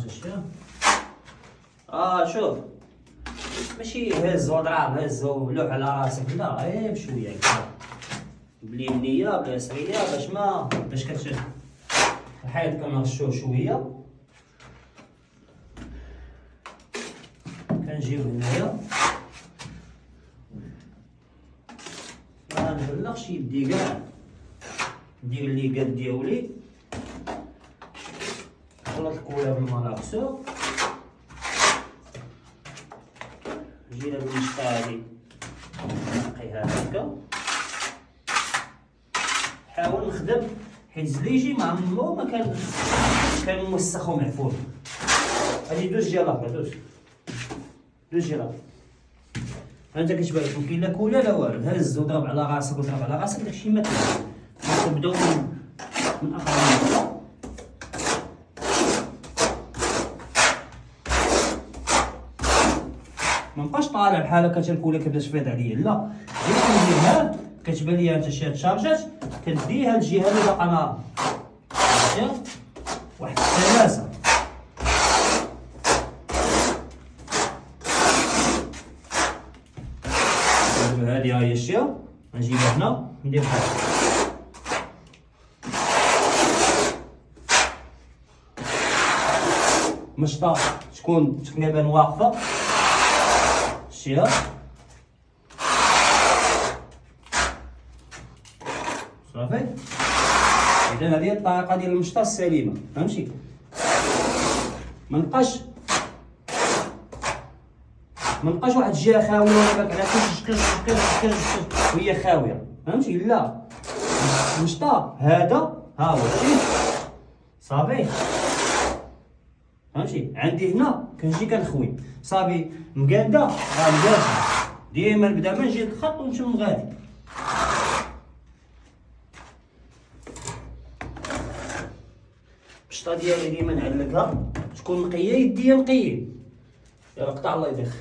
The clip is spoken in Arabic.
شتي. شوف ماشي هز وضرب هز ولوح على راسك، لا غير بشويه هكا باليمنيه باليسريه باش كتشد الحيط. كنغشوه شويه، كنجيو هنايا ما نبلغش يدي كاع، ندير اللي قد ديالي نخلط الكولا بالملاكسو. نجي لهاد المشطة هادي نقيها هكا، نحاول نخدم حيت الزليجي ما عمرو ما كان موسخ ومعفون. هادي دوز جيرات، دوز جيرات. انت كتبان لكم كاين لا كولا لا والو، هز وضرب على راسك وضرب على راسك، داكشي ما كاين. نبداو من اقرب نقطة. منبقاش طالع بحال هكا حتى الكولا كتبدا تفيض عليا، لا غير كنديرها كتبان ليا انت شي تشارجات، كديها الجهه اللي باقا ناضيه واحد الثلاثه. هادي هي الشيا، نجيبها هنا ندير بحال مشطة تكون تقريبا واقفة الشيا. صافي، اذا هذه الطريقة ديال المشطة السليمة، فهمتي؟ منبقاش واحد الجهه خاويه ولا على كش وهي خاويه، فهمتي؟ لا، المشطة هذا ها هو شتي صافي، فهمتي؟ عندي هنا كنجي كنخوي صافي مقاده مقاده، ديما نبدا ما نجي الخط ونتم غادي. المشطة ديالي ديما نعلقها تكون نقيه، يديا نقيه. يلا قطع الله يديك.